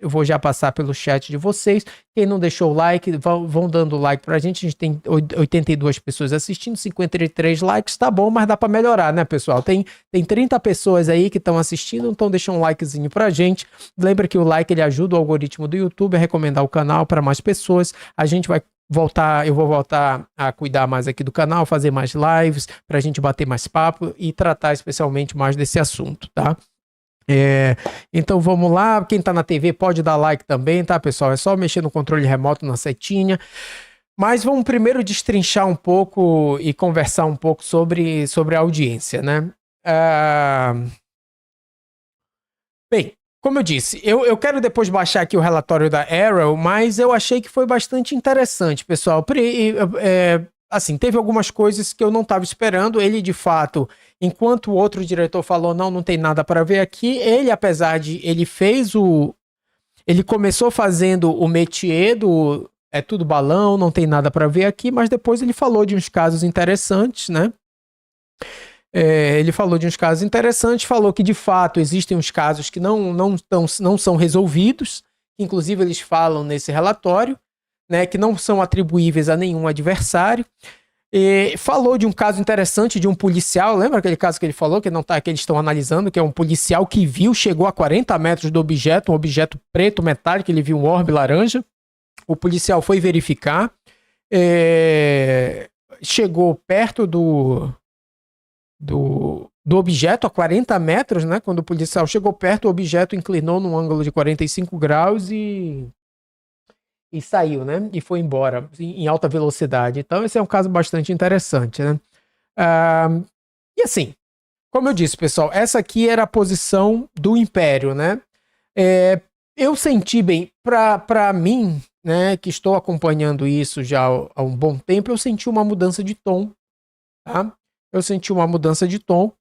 eu vou já passar pelo chat de vocês. Quem não deixou o like, vão dando like pra gente. A gente tem 82 pessoas assistindo, 53 likes, tá bom, mas dá pra melhorar, né, pessoal? Tem 30 pessoas aí que estão assistindo, então deixa um likezinho pra gente. Lembra que o like, ele ajuda o algoritmo do YouTube a recomendar o canal para mais pessoas. A gente vai eu vou voltar a cuidar mais aqui do canal, fazer mais lives pra gente bater mais papo e tratar especialmente mais desse assunto, tá? Então vamos lá, quem tá na TV pode dar like também, tá, pessoal? É só mexer no controle remoto, na setinha. Mas vamos primeiro destrinchar um pouco e conversar um pouco sobre a audiência, né? Bem, Como eu disse, eu quero depois baixar aqui o relatório da Arrow, mas eu achei que foi bastante interessante, pessoal. Assim, teve algumas coisas que eu não estava esperando. Ele, de fato, enquanto o outro diretor falou, não tem nada para ver aqui, ele, apesar de... Ele começou fazendo o métier do... É tudo balão, não tem nada para ver aqui, mas depois ele falou de uns casos interessantes, né? Ele falou de uns casos interessantes, falou que de fato existem uns casos que não são resolvidos, inclusive eles falam nesse relatório, né, que não são atribuíveis a nenhum adversário. Falou de um caso interessante de um policial, lembra aquele caso que ele falou, que eles estão analisando, que é um policial que chegou a 40 metros do objeto, um objeto preto metálico, ele viu um orbe laranja, o policial foi verificar, chegou perto do objeto a 40 metros, né? Quando o policial chegou perto, o objeto inclinou num ângulo de 45 graus e saiu, né? E foi embora em alta velocidade. Então, esse é um caso bastante interessante, né? E assim, como eu disse, pessoal, essa aqui era a posição do Império, né? Eu senti bem, para mim, né, que estou acompanhando isso já há um bom tempo, eu senti uma mudança de tom, tá? Eu senti uma mudança de tom.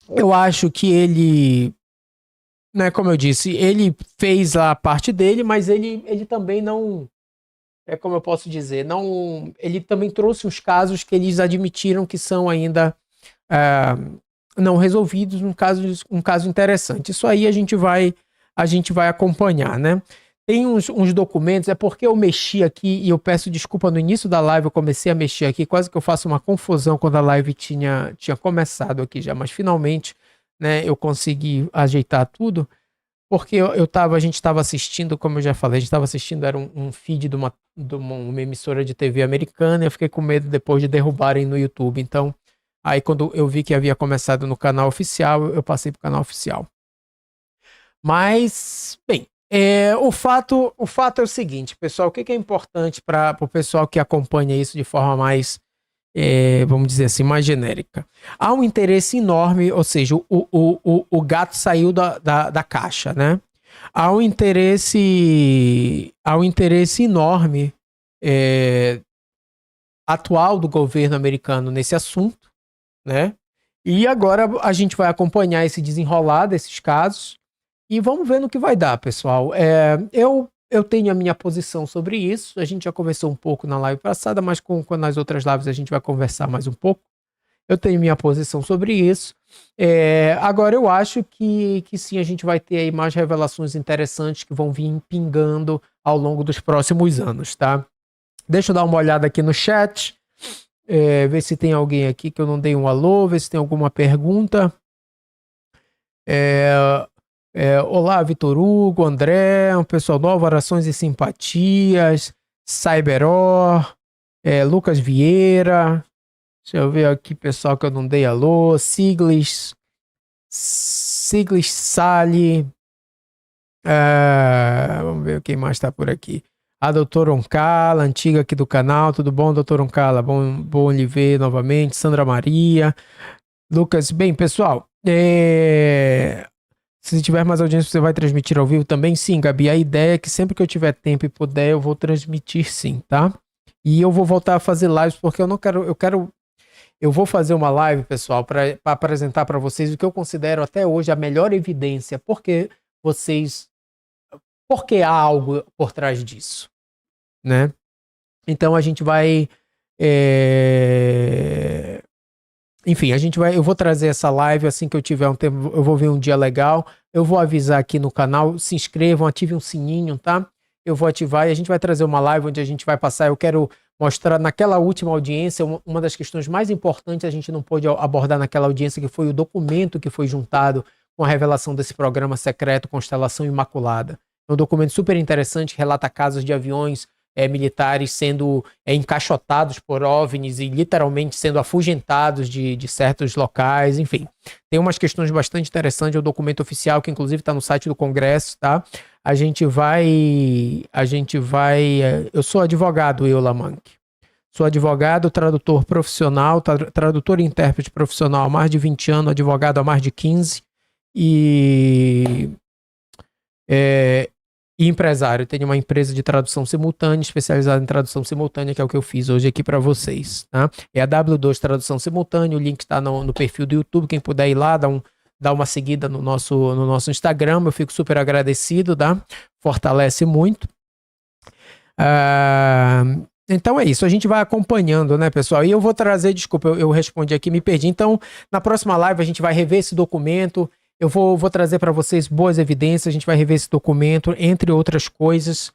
Eu acho que ele, né, como eu disse, ele fez a parte dele, mas ele também não, como eu posso dizer, não, ele também trouxe uns casos que eles admitiram que são ainda não resolvidos, um caso interessante. Isso aí a gente vai acompanhar, né? Tem uns documentos, é porque eu mexi aqui e eu peço desculpa no início da live, eu comecei a mexer aqui, quase que eu faço uma confusão quando a live tinha começado aqui já, mas finalmente, né, eu consegui ajeitar tudo, porque a gente estava assistindo, como eu já falei, a gente estava assistindo, era um feed de uma emissora de TV americana, e eu fiquei com medo depois de derrubarem no YouTube, então, aí quando eu vi que havia começado no canal oficial, eu passei para o canal oficial. Mas, bem, o fato é o seguinte, pessoal, o que é importante para o pessoal que acompanha isso de forma mais, vamos dizer assim, mais genérica. Há um interesse enorme, ou seja, o gato saiu da caixa, né? Há um interesse enorme atual do governo americano nesse assunto, né? E agora a gente vai acompanhar esse desenrolar desses casos. E vamos ver no que vai dar, pessoal. Eu tenho a minha posição sobre isso. A gente já conversou um pouco na live passada, mas nas outras lives a gente vai conversar mais um pouco. Eu tenho minha posição sobre isso. Agora eu acho que sim, a gente vai ter aí mais revelações interessantes que vão vir pingando ao longo dos próximos anos, tá? Deixa eu dar uma olhada aqui no chat. Ver se tem alguém aqui que eu não dei um alô, ver se tem alguma pergunta. Olá, Vitor Hugo, André, um pessoal novo, orações e simpatias, Cyberor, Lucas Vieira, deixa eu ver aqui, pessoal que eu não dei alô, Siglis Sali, vamos ver quem mais está por aqui. A doutora Oncala, antiga aqui do canal, tudo bom, doutora Oncala? Bom lhe ver novamente, Sandra Maria, Lucas, bem, pessoal, se tiver mais audiência, você vai transmitir ao vivo também? Sim, Gabi. A ideia é que sempre que eu tiver tempo e puder, eu vou transmitir sim, tá? E eu vou voltar a fazer lives, porque eu vou fazer uma live, pessoal, para apresentar para vocês o que eu considero até hoje a melhor evidência, porque há algo por trás disso, né? Então a gente vai... Enfim, eu vou trazer essa live assim que eu tiver um tempo, eu vou ver um dia legal, eu vou avisar aqui no canal, se inscrevam, ativem um sininho, tá? Eu vou ativar e a gente vai trazer uma live onde a gente vai passar, eu quero mostrar naquela última audiência, uma das questões mais importantes a gente não pôde abordar naquela audiência, que foi o documento que foi juntado com a revelação desse programa secreto Constelação Imaculada. É um documento super interessante que relata casos de aviões militares sendo encaixotados por OVNIs e literalmente sendo afugentados de certos locais, enfim. Tem umas questões bastante interessantes, é o documento oficial que inclusive está no site do Congresso, tá? Eu sou advogado, Lamanck. Sou advogado, tradutor profissional, tradutor e intérprete profissional há mais de 20 anos, advogado há mais de 15, e empresário. Eu tenho uma empresa de tradução simultânea, especializada em tradução simultânea, que é o que eu fiz hoje aqui para vocês, tá? É a W2 Tradução Simultânea, o link está no perfil do YouTube, quem puder ir lá, dá uma seguida no nosso Instagram, eu fico super agradecido, tá? Fortalece muito. Então é isso, a gente vai acompanhando, né, pessoal? E eu vou trazer, desculpa, eu respondi aqui, me perdi. Então, na próxima live a gente vai rever esse documento. Eu vou trazer para vocês boas evidências, a gente vai rever esse documento, entre outras coisas,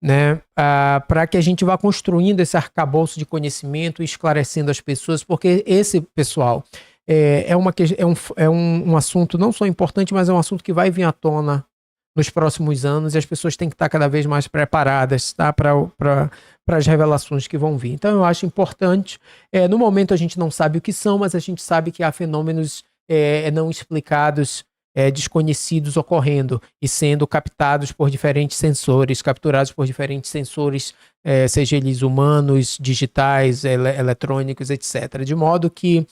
né, para que a gente vá construindo esse arcabouço de conhecimento e esclarecendo as pessoas, porque esse, pessoal, é um assunto não só importante, mas é um assunto que vai vir à tona nos próximos anos e as pessoas têm que estar cada vez mais preparadas, tá, para as revelações que vão vir. Então eu acho importante, no momento a gente não sabe o que são, mas a gente sabe que há fenômenos não explicados, desconhecidos ocorrendo e sendo captados por diferentes sensores, capturados por diferentes sensores, seja eles humanos, digitais, eletrônicos, etc. De modo que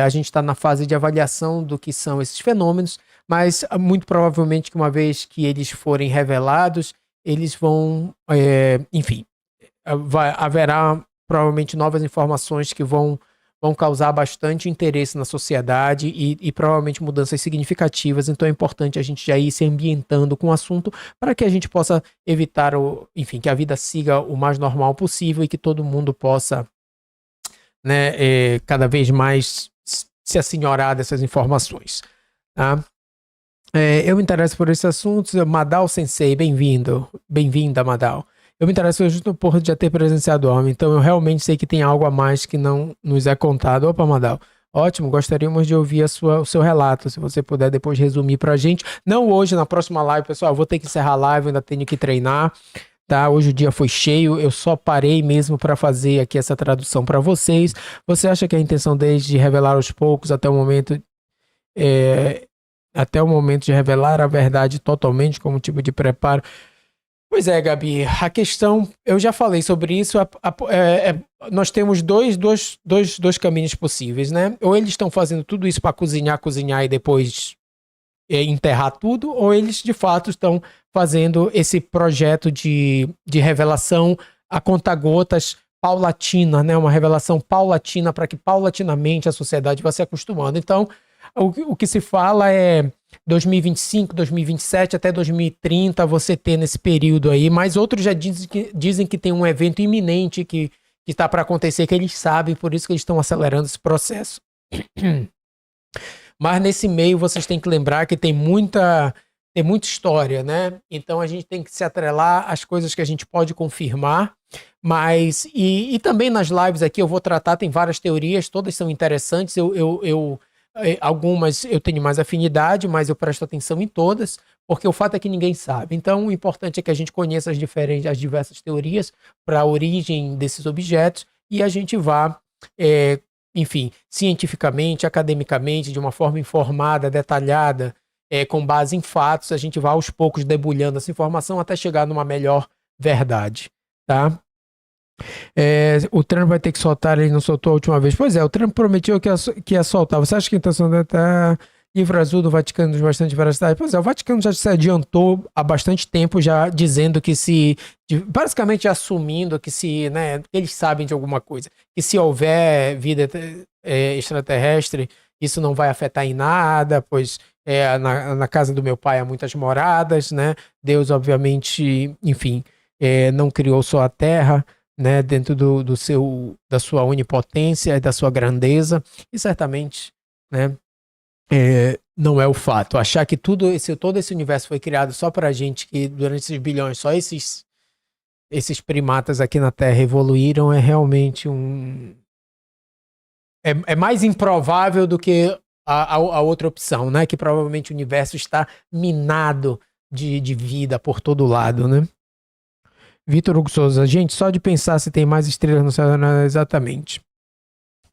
a gente está na fase de avaliação do que são esses fenômenos, mas muito provavelmente que uma vez que eles forem revelados, eles vão, enfim, haverá provavelmente novas informações que vão causar bastante interesse na sociedade e provavelmente mudanças significativas. Então é importante a gente já ir se ambientando com o assunto para que a gente possa evitar, enfim, que a vida siga o mais normal possível e que todo mundo possa, né, cada vez mais se assenhorar dessas informações. Tá? Eu me interesso por esses assuntos. Madal Sensei, bem-vindo. Bem-vinda, Madal. Eu me interesso justo por já ter presenciado o homem, então eu realmente sei que tem algo a mais que não nos é contado. Opa, Madal, ótimo, gostaríamos de ouvir o seu relato, se você puder depois resumir pra gente. Não hoje, na próxima live, pessoal, eu vou ter que encerrar a live, eu ainda tenho que treinar, tá? Hoje o dia foi cheio, eu só parei mesmo para fazer aqui essa tradução para vocês. Você acha que a intenção deles de revelar aos poucos até o momento de revelar a verdade totalmente como tipo de preparo? Pois é, Gabi, a questão, eu já falei sobre isso, nós temos dois caminhos possíveis, né? Ou eles estão fazendo tudo isso para cozinhar e depois enterrar tudo, ou eles de fato estão fazendo esse projeto de revelação a conta-gotas paulatina, né? Uma revelação paulatina para que paulatinamente a sociedade vá se acostumando. Então, o que se fala é 2025, 2027 até 2030 você ter nesse período aí, mas outros já dizem que tem um evento iminente que está para acontecer, que eles sabem, por isso que eles estão acelerando esse processo. Mas nesse meio vocês têm que lembrar que tem muita história, né? Então a gente tem que se atrelar às coisas que a gente pode confirmar, mas e também nas lives aqui eu vou tratar, tem várias teorias, todas são interessantes, algumas eu tenho mais afinidade, mas eu presto atenção em todas, porque o fato é que ninguém sabe. Então, o importante é que a gente conheça as diversas teorias para a origem desses objetos e a gente vá, enfim, cientificamente, academicamente, de uma forma informada, detalhada, com base em fatos, a gente vai aos poucos debulhando essa informação até chegar numa melhor verdade, tá? O Trump vai ter que soltar, ele não soltou a última vez. Pois é, o Trump prometeu que ia soltar. Você acha que a intenção dele tá livro azul do Vaticano de bastante veracidade? Pois é, o Vaticano já se adiantou há bastante tempo, já dizendo que basicamente assumindo que né, eles sabem de alguma coisa, que se houver vida extraterrestre, isso não vai afetar em nada, pois na casa do meu pai há muitas moradas, né? Deus, obviamente, enfim, não criou só a Terra, né, dentro da sua onipotência e da sua grandeza, e certamente, né, não é o fato. Achar que todo esse universo foi criado só pra gente, que durante esses bilhões só esses primatas aqui na Terra evoluíram, é realmente é mais improvável do que a outra opção, né, que provavelmente o universo está minado de vida por todo lado, né? Vitor Hugo Souza, gente, só de pensar se tem mais estrelas no céu, exatamente.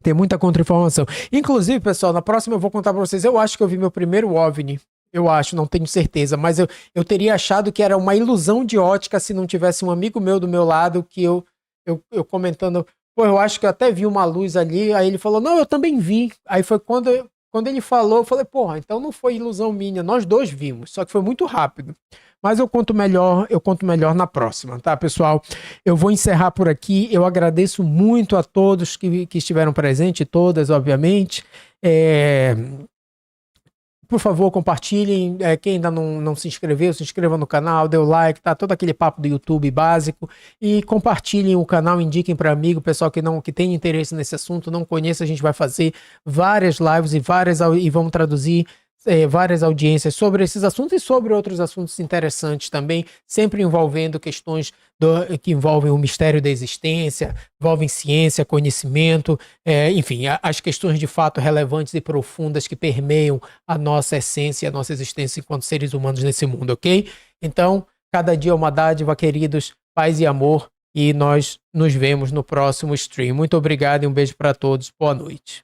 Tem muita contra-informação. Inclusive, pessoal, na próxima eu vou contar pra vocês, eu acho que eu vi meu primeiro OVNI, eu acho, não tenho certeza, mas eu teria achado que era uma ilusão de ótica se não tivesse um amigo meu do meu lado, que eu comentando, pô, eu acho que eu até vi uma luz ali, aí ele falou, não, eu também vi. Aí foi quando quando ele falou, eu falei, porra, então não foi ilusão minha, nós dois vimos, só que foi muito rápido. Mas eu conto melhor na próxima, tá, pessoal? Eu vou encerrar por aqui. Eu agradeço muito a todos que estiveram presentes, todas, obviamente. Por favor, compartilhem. Quem ainda não se inscreveu, se inscreva no canal, dê o like, tá? Todo aquele papo do YouTube básico. E compartilhem o canal, indiquem para amigo, pessoal que tem interesse nesse assunto, não conhece, a gente vai fazer várias lives e vamos traduzir várias audiências sobre esses assuntos e sobre outros assuntos interessantes também, sempre envolvendo questões que envolvem o mistério da existência, envolvem ciência, conhecimento, enfim, as questões de fato relevantes e profundas que permeiam a nossa essência, a nossa existência enquanto seres humanos nesse mundo, ok? Então, cada dia é uma dádiva, queridos, paz e amor, e nós nos vemos no próximo stream. Muito obrigado e um beijo para todos. Boa noite.